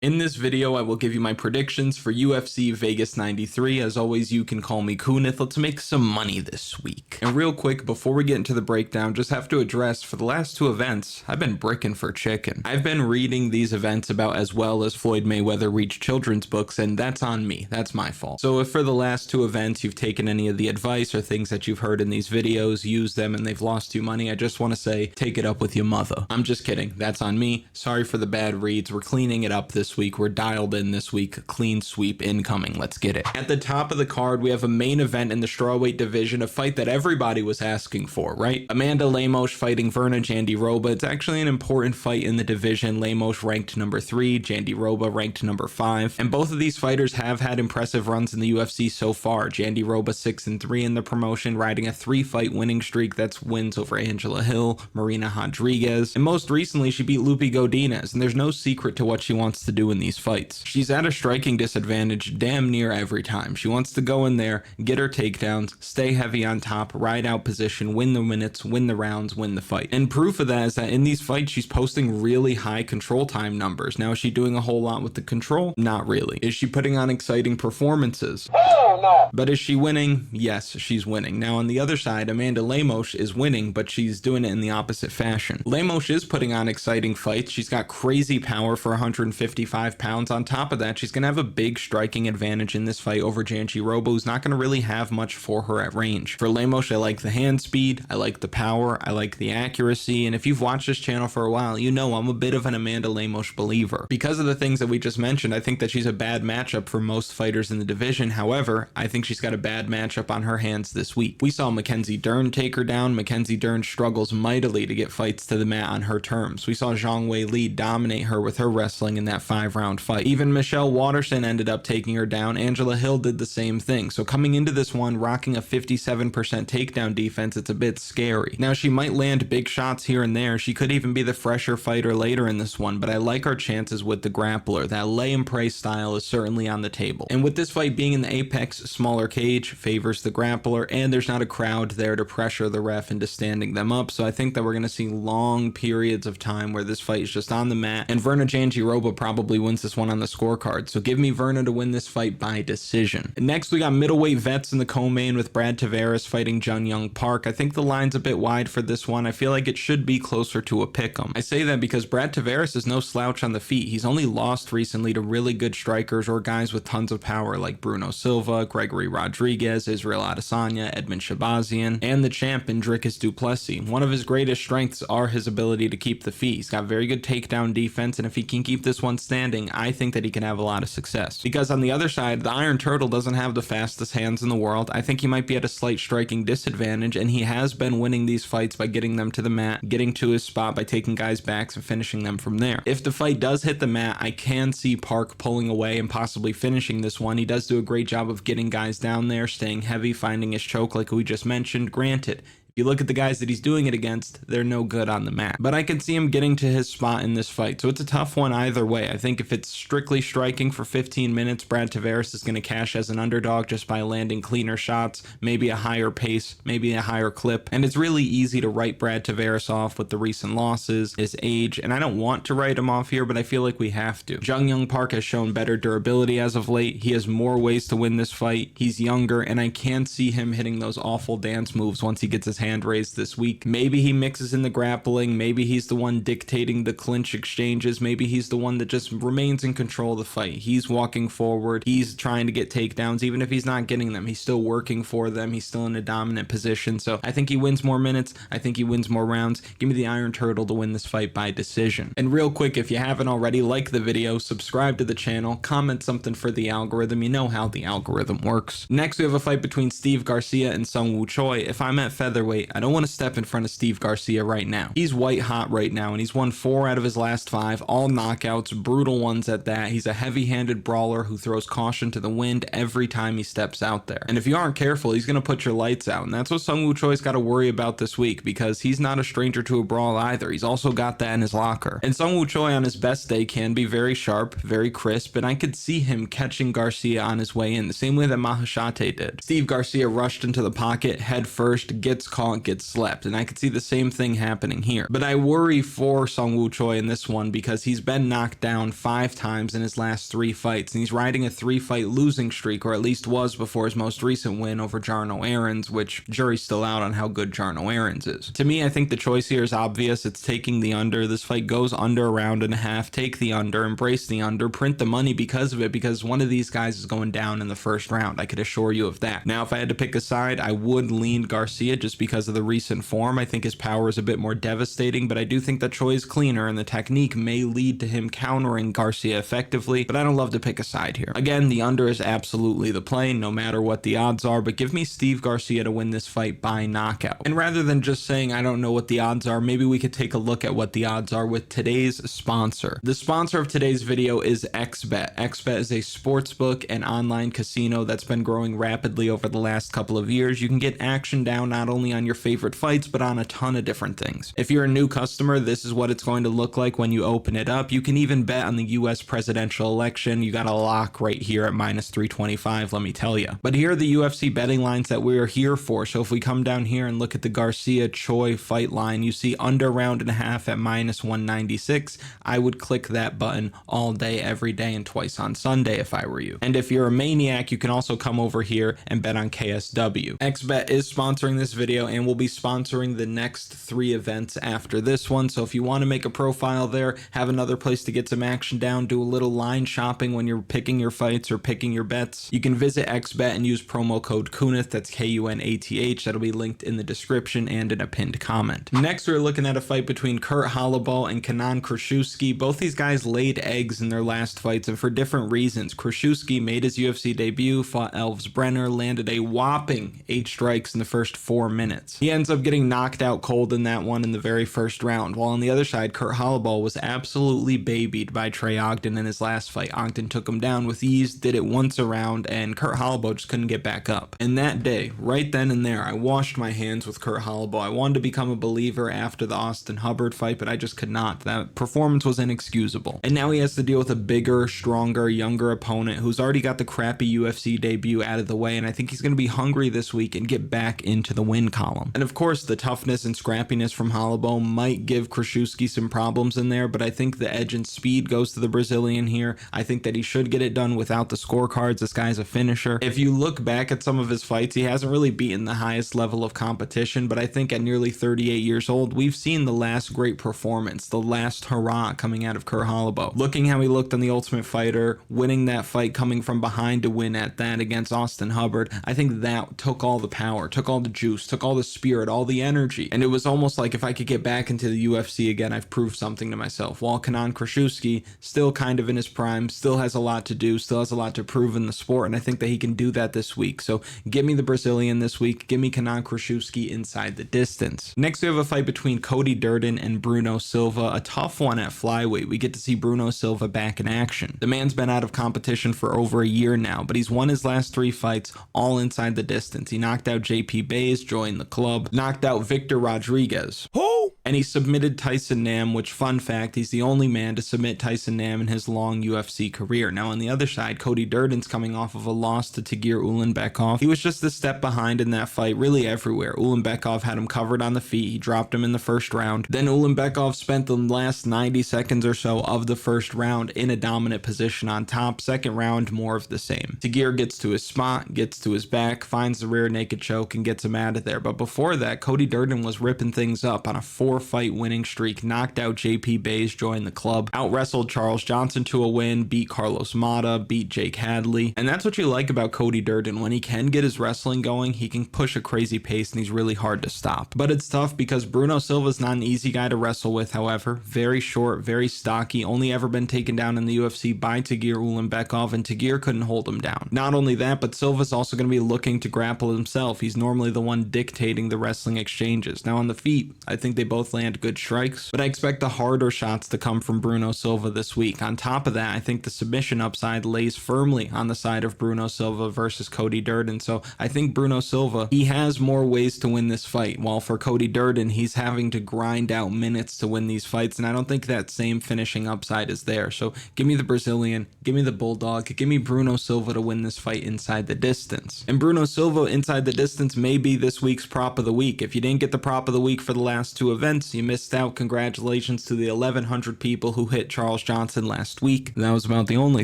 In this video, I will give you my predictions for UFC Vegas 93. As always, you can call me Kunith. Let's make some money this week. And real quick, before we get into the breakdown, just have to address, for the last two events, I've been bricking for chicken. I've been reading these events about as well as Floyd Mayweather reached children's books, and that's on me. That's my fault. So if for the last two events you've taken any of the advice or things that you've heard in these videos, used them, and they've lost you money, I just want to say, take it up with your mother. I'm just kidding. That's on me. Sorry for the bad reads. We're cleaning it up this week. We're dialed in this week. Clean sweep incoming. Let's get it. At the top of the card, we have a main event in the strawweight division, a fight that everybody was asking for, right? Amanda Lemos fighting Virna Jandiroba. It's actually an important fight in the division. Lemos ranked number 3, Jandiroba ranked number 5. And both of these fighters have had impressive runs in the UFC so far. Jandiroba 6-3 in the promotion, riding a 3-fight winning streak. That's wins over Angela Hill, Marina Rodriguez, and most recently she beat Lupi Godinez, and there's no secret to what she wants to do in these fights. She's at a striking disadvantage damn near every time. She wants to go in there, get her takedowns, stay heavy on top, ride out position, win the minutes, win the rounds, win the fight. And proof of that is that in these fights she's posting really high control time numbers. Now, is she doing a whole lot with the control? Not really. Is she putting on exciting performances? Oh, no. But is she winning? Yes, she's winning. Now on the other side, Amanda Lemos is winning, but she's doing it in the opposite fashion. Lemos is putting on exciting fights. She's got crazy power for 155 pounds. On top of that, she's going to have a big striking advantage in this fight over Jandiroba, who's not going to really have much for her at range. For Lemos, I like the hand speed, I like the power, I like the accuracy, and if you've watched this channel for a while, you know I'm a bit of an Amanda Lemos believer. Because of the things that we just mentioned, I think that she's a bad matchup for most fighters in the division. However, I think she's got a bad matchup on her hands this week. We saw Mackenzie Dern take her down. Mackenzie Dern struggles mightily to get fights to the mat on her terms. We saw Zhang Wei Li dominate her with her wrestling in that 5-round fight. Even Michelle Waterson ended up taking her down. Angela Hill did the same thing. So coming into this one, rocking a 57% takedown defense, it's a bit scary. Now, she might land big shots here and there. She could even be the fresher fighter later in this one, but I like our chances with the grappler. That lay and pray style is certainly on the table. And with this fight being in the Apex smaller cage, favors the grappler, and there's not a crowd there to pressure the ref into standing them up. So I think that we're going to see long periods of time where this fight is just on the mat, and Virna Jandiroba probably wins this one on the scorecard. So give me Virna to win this fight by decision. Next, we got middleweight vets in the co-main with Brad Tavares fighting Jung Park. I think the line's a bit wide for this one. I feel like it should be closer to a pick'em. I say that because Brad Tavares is no slouch on the feet. He's only lost recently to really good strikers or guys with tons of power like Bruno Silva, Gregory Rodriguez, Israel Adesanya, Edmund Shabazian, and the champ Dricus du Plessis. One of his greatest strengths are his ability to keep the feet. He's got very good takedown defense, and if he can keep this one standing, I think that he can have a lot of success. Because on the other side, the Iron Turtle doesn't have the fastest hands in the world. I think he might be at a slight striking disadvantage, and he has been winning these fights by getting them to the mat, getting to his spot by taking guys' backs and finishing them from there. If the fight does hit the mat, I can see Park pulling away and possibly finishing this one. He does do a great job of getting guys down there, staying heavy, finding his choke like we just mentioned. Granted, you look at the guys that he's doing it against, they're no good on the mat. But I can see him getting to his spot in this fight. So it's a tough one either way. I think if it's strictly striking for 15 minutes, Brad Tavares is going to cash as an underdog just by landing cleaner shots, maybe a higher pace, maybe a higher clip. And it's really easy to write Brad Tavares off with the recent losses, his age, and I don't want to write him off here, but I feel like we have to. Jung Park has shown better durability as of late. He has more ways to win this fight. He's younger, and I can see him hitting those awful dance moves once he gets his hand raised this week. Maybe he mixes in the grappling, maybe he's the one dictating the clinch exchanges, maybe he's the one that just remains in control of the fight. He's walking forward, he's trying to get takedowns. Even if he's not getting them, he's still working for them, he's still in a dominant position. So I think he wins more minutes, I think he wins more rounds. Give me the Iron Turtle to win this fight by decision. And real quick, if you haven't already, like the video, subscribe to the channel, comment something for the algorithm. You know how the algorithm works. Next, we have a fight between Steve Garcia and Seungwoo Choi. If I'm at featherweight, I don't want to step in front of Steve Garcia right now. He's white hot right now, and he's won 4 out of his last 5, all knockouts, brutal ones at that. He's a heavy-handed brawler who throws caution to the wind every time he steps out there. And if you aren't careful, he's going to put your lights out, and that's what Seungwoo Choi's got to worry about this week, because he's not a stranger to a brawl either. He's also got that in his locker. And Seungwoo Choi on his best day can be very sharp, very crisp, and I could see him catching Garcia on his way in, the same way that Mahashate did. Steve Garcia rushed into the pocket head first, gets caught caught, get slept. And I could see the same thing happening here. But I worry for Seungwoo Choi in this one because he's been knocked down 5 times in his last 3 fights, and he's riding a 3-fight losing streak, or at least was before his most recent win over Jarno Aarons, which jury's still out on how good Jarno Aarons is. To me, I think the choice here is obvious. It's taking the under. This fight goes under a round and a half. Take the under, embrace the under, print the money because of it, because one of these guys is going down in the first round. I could assure you of that. Now, if I had to pick a side, I would lean Garcia just because of the recent form. I think his power is a bit more devastating, but I do think that Choi is cleaner, and the technique may lead to him countering Garcia effectively, but I don't love to pick a side here. Again, the under is absolutely the play, no matter what the odds are, but give me Steve Garcia to win this fight by knockout. And rather than just saying I don't know what the odds are, maybe we could take a look at what the odds are with today's sponsor. The sponsor of today's video is XBET. XBET is a sportsbook and online casino that's been growing rapidly over the last couple of years. You can get action down not only on your favorite fights, but on a ton of different things. If you're a new customer, this is what it's going to look like when you open it up. You can even bet on the US presidential election. You got a lock right here at -325, let me tell you. But here are the UFC betting lines that we're here for. So if we come down here and look at the Garcia Choi fight line, you see under round and a half at -196. I would click that button all day, every day, and twice on Sunday if I were you. And if you're a maniac, you can also come over here and bet on KSW. XBET is sponsoring this video and will be sponsoring the next 3 events after this one. So if you want to make a profile there, have another place to get some action down, do a little line shopping when you're picking your fights or picking your bets, you can visit XBET and use promo code KUNATH, that's KUNATH. That'll be linked in the description and in a pinned comment. Next, we're looking at a fight between Holobaugh and Kruschewsky. Both these guys laid eggs in their last fights, and for different reasons. Kruschewsky made his UFC debut, fought Elves Brenner, landed a whopping 8 strikes in the first 4 minutes. He ends up getting knocked out cold in that one in the very first round, while on the other side, Holobaugh was absolutely babied by Trey Ogden in his last fight. Ogden took him down with ease, did it once around, and Holobaugh just couldn't get back up. And that day, right then and there, I washed my hands with Holobaugh. I wanted to become a believer after the Austin Hubbard fight, but I just could not. That performance was inexcusable. And now he has to deal with a bigger, stronger, younger opponent who's already got the crappy UFC debut out of the way, and I think he's going to be hungry this week and get back into the win column. And of course, the toughness and scrappiness from Holobaugh might give Kruschewsky some problems in there, but I think the edge and speed goes to the Brazilian here. I think that he should get it done without the scorecards. This guy's a finisher. If you look back at some of his fights, he hasn't really beaten the highest level of competition, but I think at nearly 38 years old, we've seen the last great performance, the last hurrah coming out of Holobaugh. Looking how he looked on The Ultimate Fighter, winning that fight, coming from behind to win at that against Austin Hubbard, I think that took all the power, took all the juice, took all the spirit, all the energy. And it was almost like if I could get back into the UFC again, I've proved something to myself. While Kruschewsky, still kind of in his prime, still has a lot to do, still has a lot to prove in the sport, and I think that he can do that this week. So give me the Brazilian this week, give me Kruschewsky inside the distance. Next, we have a fight between Cody Durden and Bruno Silva, a tough one at flyweight. We get to see Bruno Silva back in action. The man's been out of competition for over a year now, but he's won his last 3 fights all inside the distance. He knocked out JP Bays, joined the club, knocked out Victor Rodriguez. Who? And he submitted Tyson Nam, which, fun fact, he's the only man to submit Tyson Nam in his long UFC career. Now on the other side, Cody Durden's coming off of a loss to Tagir Ulanbekov. He was just a step behind in that fight, really everywhere. Ulanbekov had him covered on the feet. He dropped him in the first round. Then Ulanbekov spent the last 90 seconds or so of the first round in a dominant position on top. Second round, more of the same. Tagir gets to his spot, gets to his back, finds the rear naked choke, and gets him out of there. But before that, Cody Durden was ripping things up on a 4-fight winning streak, knocked out JP Bays, joined the club, out-wrestled Charles Johnson to a win, beat Carlos Mata, beat Jake Hadley. And that's what you like about Cody Durden. When he can get his wrestling going, he can push a crazy pace, and he's really hard to stop. But it's tough because Bruno Silva's not an easy guy to wrestle with, however. Very short, very stocky, only ever been taken down in the UFC by Tagir Ulanbekov, and Tagir couldn't hold him down. Not only that, but Silva's also going to be looking to grapple himself. He's normally the one dictating the wrestling exchanges. Now on the feet, I think they both both land good strikes, but I expect the harder shots to come from Bruno Silva this week. On top of that, I think the submission upside lays firmly on the side of Bruno Silva versus Cody Durden. So I think Bruno Silva, he has more ways to win this fight, while for Cody Durden, he's having to grind out minutes to win these fights, and I don't think that same finishing upside is there. So give me the Brazilian, give me the Bulldog, give me Bruno Silva to win this fight inside the distance. And Bruno Silva inside the distance may be this week's prop of the week. If you didn't get the prop of the week for the last two events, you missed out. Congratulations to the 1,100 people who hit Charles Johnson last week. That was about the only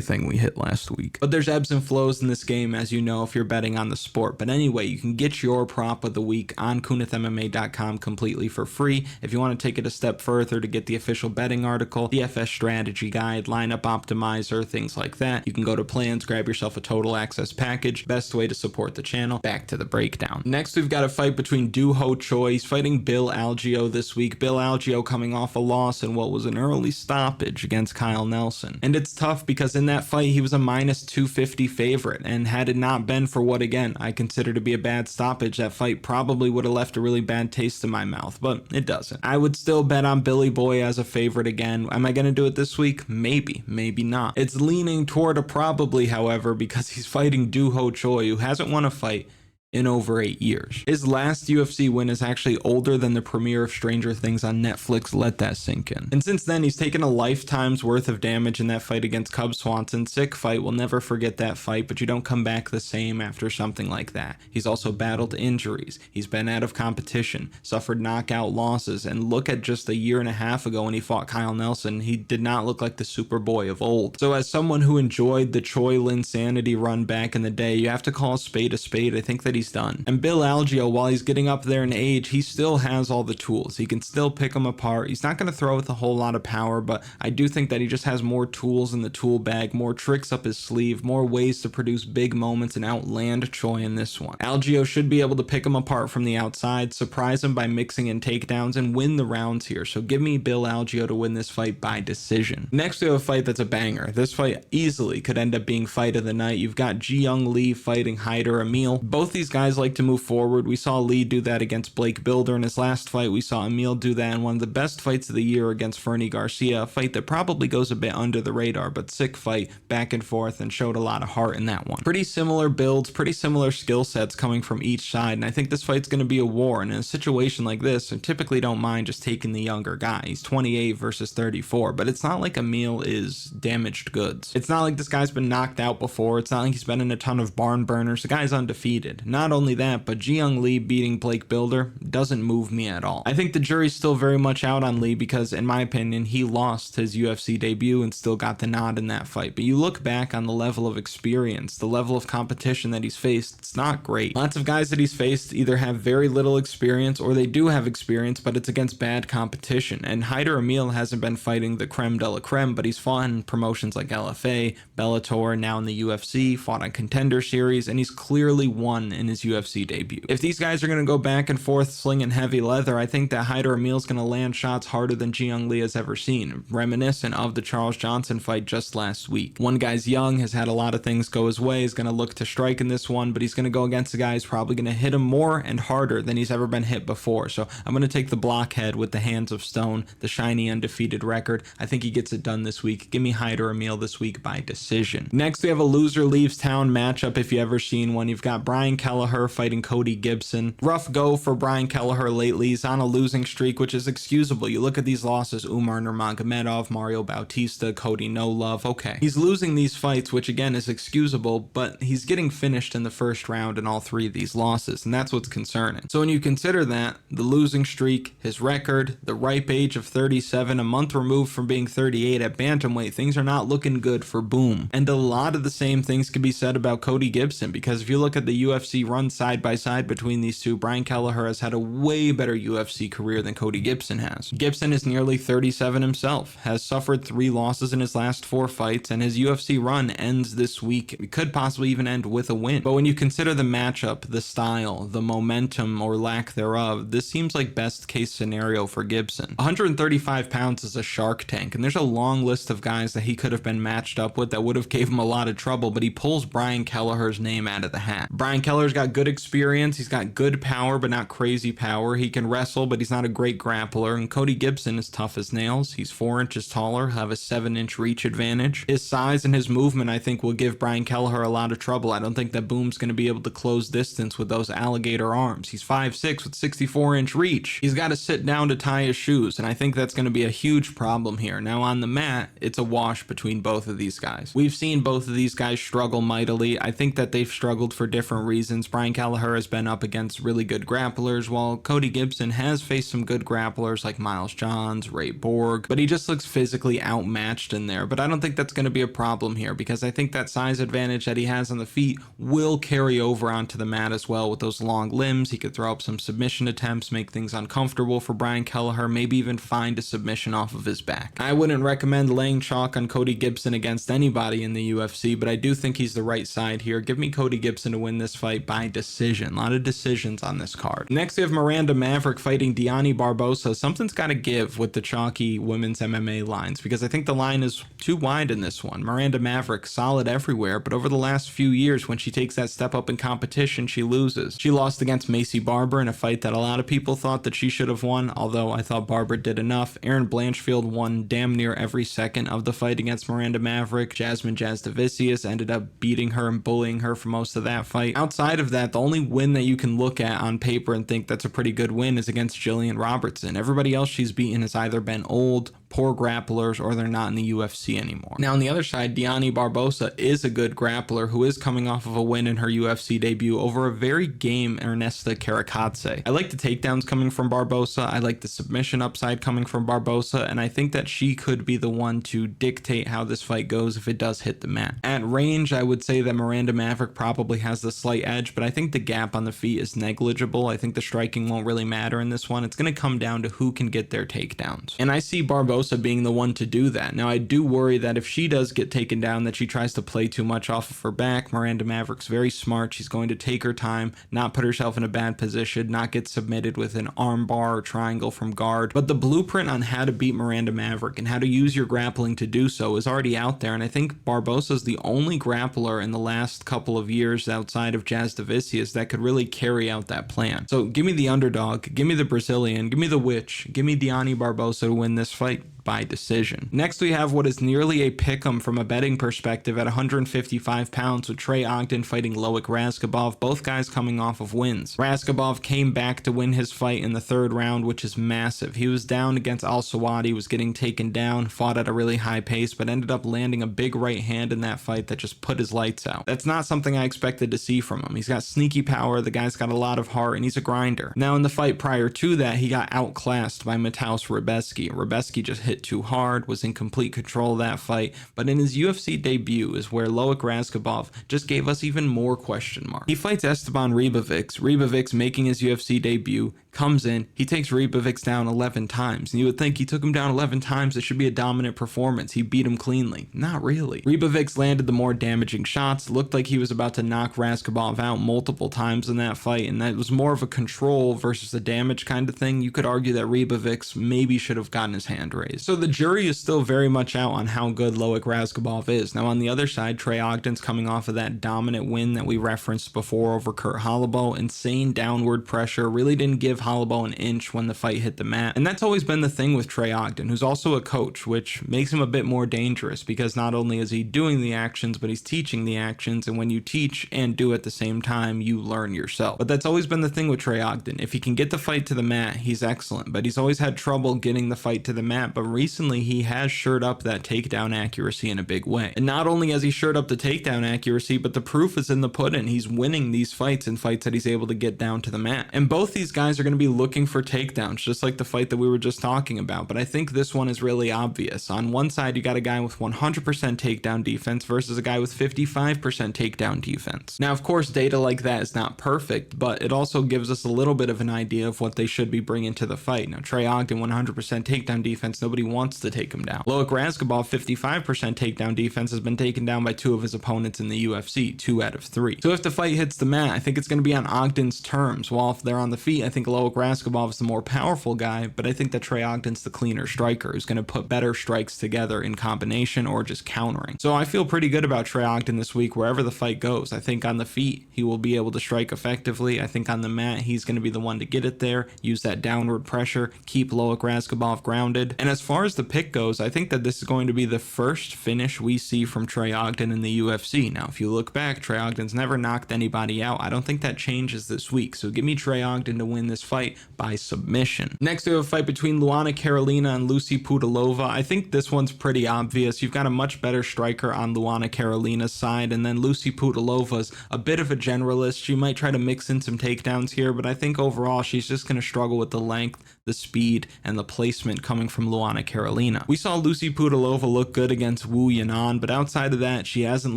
thing we hit last week. But there's ebbs and flows in this game, as you know, if you're betting on the sport. But anyway, you can get your prop of the week on KunithMMA.com completely for free. If you want to take it a step further to get the official betting article, the FS strategy guide, lineup optimizer, things like that, you can go to plans, grab yourself a total access package. Best way to support the channel. Back to the breakdown. Next, we've got a fight between DooHo Choi. He's fighting Bill Algeo this week. Bill Algeo coming off a loss in what was an early stoppage against Kyle Nelson. And it's tough because in that fight, he was a minus 250 favorite. And had it not been for what, again, I consider to be a bad stoppage, that fight probably would have left a really bad taste in my mouth, but it doesn't. I would still bet on Billy Boy as a favorite again. Am I going to do it this week? Maybe, maybe not. It's leaning toward a probably, however, because he's fighting DooHo Choi, who hasn't won a fight in over 8 years. His last UFC win is actually older than the premiere of Stranger Things on Netflix. Let that sink in. And since then, he's taken a lifetime's worth of damage in that fight against Cub Swanson. Sick fight. We'll never forget that fight, but you don't come back the same after something like that. He's also battled injuries. He's been out of competition, suffered knockout losses, and look at just a year and a half ago when he fought Kyle Nelson, he did not look like the Superboy of old. So as someone who enjoyed the Choi Linsanity run back in the day, you have to call a spade a spade. I think that he's done. And Bill Algeo, while he's getting up there in age, he still has all the tools. He can still pick them apart. He's not going to throw with a whole lot of power, but I do think that he just has more tools in the tool bag, more tricks up his sleeve, more ways to produce big moments and outland Choi in this one. Algeo should be able to pick him apart from the outside, surprise him by mixing in takedowns, and win the rounds here. So give me Bill Algeo to win this fight by decision. Next, we have a fight that's a banger. This fight easily could end up being fight of the night. You've got Jeong Lee fighting Hyder Amil. Both these guys like to move forward. We saw Lee do that against Blake Builder in his last fight. We saw Amil do that in one of the best fights of the year against Fernie Garcia, a fight that probably goes a bit under the radar, but sick fight, back and forth, and showed a lot of heart in that one. Pretty similar builds, pretty similar skill sets coming from each side, and I think this fight's going to be a war. And in a situation like this, I typically don't mind just taking the younger guy. He's 28 versus 34, but it's not like Amil is damaged goods. It's not like this guy's been knocked out before. It's not like he's been in a ton of barn burners. The guy's undefeated. Not only that, but Jeong Lee beating Blake Builder doesn't move me at all. I think the jury's still very much out on Lee because, in my opinion, he lost his UFC debut and still got the nod in that fight. But you look back on the level of experience, the level of competition that he's faced, it's not great. Lots of guys that he's faced either have very little experience or they do have experience, but it's against bad competition. And Hyder Amil hasn't been fighting the creme de la creme, but he's fought in promotions like LFA, Bellator, now in the UFC, fought on Contender Series, and he's clearly won in his UFC debut. If these guys are going to go back and forth slinging heavy leather, I think that Hyder Amil's going to land shots harder than Jeong Lee has ever seen, reminiscent of the Charles Johnson fight just last week. One guy's young, has had a lot of things go his way, is going to look to strike in this one, but he's going to go against a guy who's probably going to hit him more and harder than he's ever been hit before. So I'm going to take the blockhead with the hands of stone, the shiny undefeated record. I think he gets it done this week. Give me Hyder Amil this week by decision. Next, we have a loser leaves town matchup if you ever seen one. You've got Brian Kelleher fighting Cody Gibson. Rough go for Brian Kelleher lately. He's on a losing streak, which is excusable. You look at these losses: Umar Nurmagomedov, Mario Bautista, Cody No Love. Okay, he's losing these fights, which again is excusable, but he's getting finished in the first round in all three of these losses, and that's what's concerning. So when you consider that, the losing streak, his record, the ripe age of 37, a month removed from being 38 at bantamweight, things are not looking good for Boom. And a lot of the same things can be said about Cody Gibson, because if you look at the UFC run side by side between these two, Brian Kelleher has had a way better UFC career than Cody Gibson has. Gibson is nearly 37 himself, has suffered 3 losses in his last 4 fights, and his UFC run ends this week. It could possibly even end with a win. But when you consider the matchup, the style, the momentum or lack thereof, this seems like best case scenario for Gibson. 135 pounds is a shark tank, and there's a long list of guys that he could have been matched up with that would have gave him a lot of trouble, but he pulls Brian Kelleher's name out of the hat. Brian Kelleher's got good experience. He's got good power, but not crazy power. He can wrestle, but he's not a great grappler. And Cody Gibson is tough as nails. He's 4 inches taller, have a 7-inch reach advantage. His size and his movement, I think, will give Brian Kelleher a lot of trouble. I don't think that Boom's going to be able to close distance with those alligator arms. He's 5'6" with 64-inch reach. He's got to sit down to tie his shoes, and I think that's going to be a huge problem here. Now, on the mat, it's a wash between both of these guys. We've seen both of these guys struggle mightily. I think that they've struggled for different reasons. Brian Kelleher has been up against really good grapplers, while Cody Gibson has faced some good grapplers like Miles Johns, Ray Borg, but he just looks physically outmatched in there. But I don't think that's going to be a problem here, because I think that size advantage that he has on the feet will carry over onto the mat as well. With those long limbs, he could throw up some submission attempts, make things uncomfortable for Brian Kelleher, maybe even find a submission off of his back. I wouldn't recommend laying chalk on Cody Gibson against anybody in the UFC, but I do think he's the right side here. Give me Cody Gibson to win this fight by decision. A lot of decisions on this card. Next, we have Miranda Maverick fighting Dione Barbosa. Something's got to give with the chalky women's MMA lines, because I think the line is too wide in this one. Miranda Maverick, solid everywhere, but over the last few years, when she takes that step up in competition, she loses. She lost against Macy Barber in a fight that a lot of people thought that she should have won, although I thought Barber did enough. Erin Blanchfield won damn near every second of the fight against Miranda Maverick. Jasmine Jasdavicius ended up beating her and bullying her for most of that fight. Outside of that, the only win that you can look at on paper and think that's a pretty good win is against Jillian Robertson. Everybody else she's beaten has either been old, poor grapplers, or they're not in the UFC anymore. Now on the other side, Dione Barbosa is a good grappler who is coming off of a win in her UFC debut over a very game Ernesta Karakatse. I like the takedowns coming from Barbosa, I like the submission upside coming from Barbosa, and I think that she could be the one to dictate how this fight goes if it does hit the mat. At range, I would say that Miranda Maverick probably has the slight edge, but I think the gap on the feet is negligible. I think the striking won't really matter in this one. It's going to come down to who can get their takedowns. And I see Barbosa being the one to do that. Now, I do worry that if she does get taken down, that she tries to play too much off of her back. Miranda Maverick's very smart. She's going to take her time, not put herself in a bad position, not get submitted with an arm bar or triangle from guard. But the blueprint on how to beat Miranda Maverick and how to use your grappling to do so is already out there. And I think Barbosa's the only grappler in the last couple of years outside of Jasdavicius that could really carry out that plan. So give me the underdog, give me the Brazilian, give me the witch, give me Dione Barbosa to win this fight by decision. Next, we have what is nearly a pick'em from a betting perspective at 155 pounds with Trey Ogden fighting Loik Radzhabov, both guys coming off of wins. Radzhabov came back to win his fight in the 3rd round, which is massive. He was down against Al-Sawadi, was getting taken down, fought at a really high pace, but ended up landing a big right hand in that fight that just put his lights out. That's not something I expected to see from him. He's got sneaky power, the guy's got a lot of heart, and he's a grinder. Now, in the fight prior to that, he got outclassed by Mataus Rebesky. Rebesky just hit too hard, was in complete control of that fight, but in his UFC debut is where Loik Radzhabov just gave us even more question marks. He fights Esteban Ribovics. Ribovics, making his UFC debut, comes in, he takes Ribovics down 11 times, and you would think he took him down 11 times, it should be a dominant performance. He beat him cleanly. Not really. Ribovics landed the more damaging shots, looked like he was about to knock Radzhabov out multiple times in that fight, and that was more of a control versus a damage kind of thing. You could argue that Ribovics maybe should have gotten his hand raised. So the jury is still very much out on how good Loik Radzhabov is. Now on the other side, Trey Ogden's coming off of that dominant win that we referenced before over Kurt Holobaugh. Insane downward pressure, really didn't give Holobaugh an inch when the fight hit the mat. And that's always been the thing with Trey Ogden, who's also a coach, which makes him a bit more dangerous because not only is he doing the actions, but he's teaching the actions. And when you teach and do at the same time, you learn yourself. But that's always been the thing with Trey Ogden. If he can get the fight to the mat, he's excellent, but he's always had trouble getting the fight to the mat. But recently he has shored up that takedown accuracy in a big way. And not only has he shored up the takedown accuracy, but the proof is in the pudding. He's winning these fights in fights that he's able to get down to the mat. And both these guys are going to be looking for takedowns, just like the fight that we were just talking about. But I think this one is really obvious. On one side, you got a guy with 100% takedown defense versus a guy with 55% takedown defense. Now, of course, data like that is not perfect, but it also gives us a little bit of an idea of what they should be bringing to the fight. Now, Trey Ogden, 100% takedown defense, nobody wants to take him down. Loik Radzhabov, 55% takedown defense, has been taken down by 2 of his opponents in the UFC, 2 out of 3. So if the fight hits the mat, I think it's going to be on Ogden's terms, while if they're on the feet, I think Loik Loik Radzhabov is the more powerful guy, but I think that Trey Ogden's the cleaner striker who's going to put better strikes together in combination or just countering. So I feel pretty good about Trey Ogden this week wherever the fight goes. I think on the feet, he will be able to strike effectively. I think on the mat, he's going to be the one to get it there, use that downward pressure, keep Loik Radzhabov grounded. And as far as the pick goes, I think that this is going to be the first finish we see from Trey Ogden in the UFC. Now, if you look back, Trey Ogden's never knocked anybody out. I don't think that changes this week. So give me Trey Ogden to win this fight by submission. Next, we have a fight between Luana Carolina and Lucy Pudilova. I think this one's pretty obvious. You've got a much better striker on Luana Carolina's side, and then Lucy Pudilova's a bit of a generalist. She might try to mix in some takedowns here, but I think overall she's just going to struggle with the length, the speed, and the placement coming from Luana Carolina. We saw Lucy Pudilova look good against Wu Yanan, but outside of that, she hasn't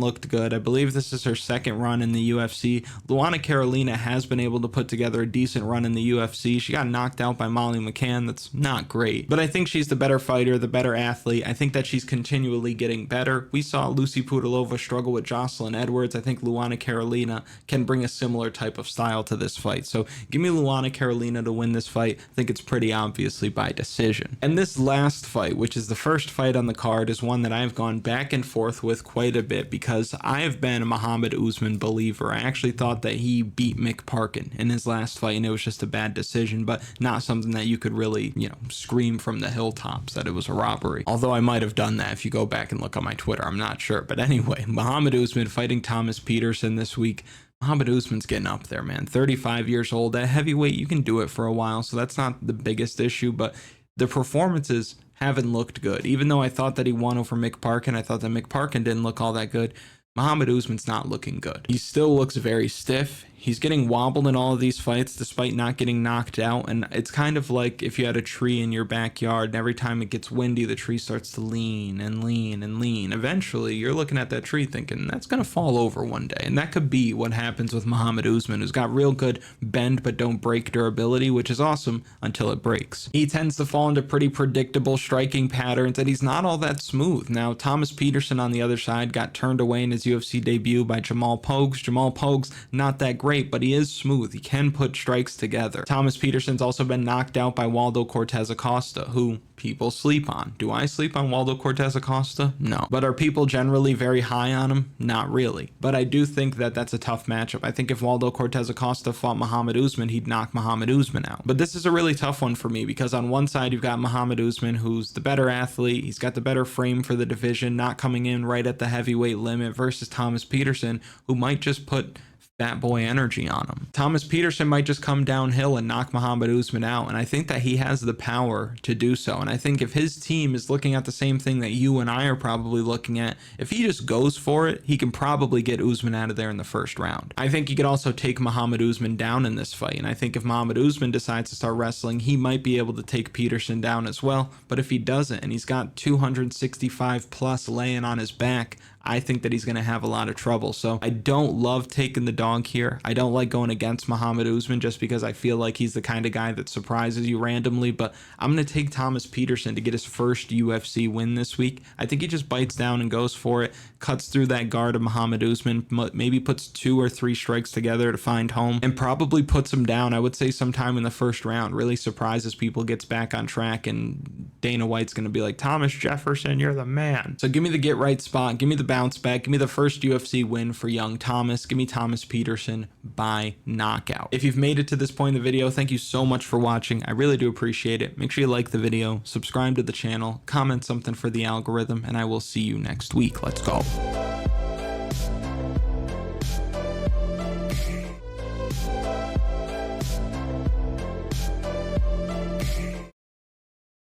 looked good. I believe this is her second run in the UFC. Luana Carolina has been able to put together a decent run in the UFC. She got knocked out by Molly McCann. That's not great, but I think she's the better fighter, the better athlete. I think that she's continually getting better. We saw Lucy Pudilova struggle with Jocelyn Edwards. I think Luana Carolina can bring a similar type of style to this fight. So give me Luana Carolina to win this fight. I think it's pretty obviously by decision. And this last fight, which is the first fight on the card, is one that I've gone back and forth with quite a bit because I have been a Muhammad Usman believer. I actually thought that he beat Mick Parkin in his last fight, and it was just a bad decision, but not something that you could really, scream from the hilltops that it was a robbery. Although I might have done that if you go back and look on my Twitter, I'm not sure. But anyway, Muhammad Usman fighting Thomas Peterson this week. Muhammad Usman's getting up there, man. 35 years old. At heavyweight, you can do it for a while, so that's not the biggest issue, but the performances haven't looked good. Even though I thought that he won over Mick Parkin, I thought that Mick Parkin didn't look all that good. Muhammad Usman's not looking good. He still looks very stiff. He's getting wobbled in all of these fights despite not getting knocked out, and it's kind of like if you had a tree in your backyard and every time it gets windy, the tree starts to lean and lean and lean. Eventually, you're looking at that tree thinking, that's going to fall over one day, and that could be what happens with Muhammad Usman, who's got real good bend but don't break durability, which is awesome until it breaks. He tends to fall into pretty predictable striking patterns, and he's not all that smooth. Now, Thomas Peterson on the other side got turned away in his UFC debut by Jamal Pogues. Jamal Pogues, not that great, but he is smooth. He can put strikes together. Thomas Peterson's also been knocked out by Waldo Cortez Acosta, who people sleep on. Do I sleep on Waldo Cortez Acosta? No. But are people generally very high on him? Not really. But I do think that that's a tough matchup. I think if Waldo Cortez Acosta fought Muhammad Usman, he'd knock Muhammad Usman out. But this is a really tough one for me because on one side, you've got Muhammad Usman, who's the better athlete. He's got the better frame for the division, not coming in right at the heavyweight limit, versus Thomas Peterson, who might just put fat boy energy on him. Thomas Peterson might just come downhill and knock Muhammad Usman out, and I think that he has the power to do so. And I think if his team is looking at the same thing that you and I are probably looking at, if he just goes for it, he can probably get Usman out of there in the first round. I think he could also take Muhammad Usman down in this fight, and I think if Muhammad Usman decides to start wrestling, he might be able to take Peterson down as well. But if he doesn't, and he's got 265 plus laying on his back, I think that he's going to have a lot of trouble. So I don't love taking the dog here. I don't like going against Muhammad Usman just because I feel like he's the kind of guy that surprises you randomly, but I'm going to take Thomas Peterson to get his first UFC win this week. I think he just bites down and goes for it, cuts through that guard of Muhammad Usman, maybe puts 2 or 3 strikes together to find home, and probably puts him down, I would say sometime in the first round. Really surprises people, gets back on track, and Dana White's going to be like, Thomas Jefferson, you're the man. So give me the get right spot. Give me the bounce back. Give me the first UFC win for young Thomas. Give me Thomas Peterson by knockout. If you've made it to this point in the video, thank you so much for watching. I really do appreciate it. Make sure you like the video, subscribe to the channel, comment something for the algorithm, and I will see you next week. Let's go.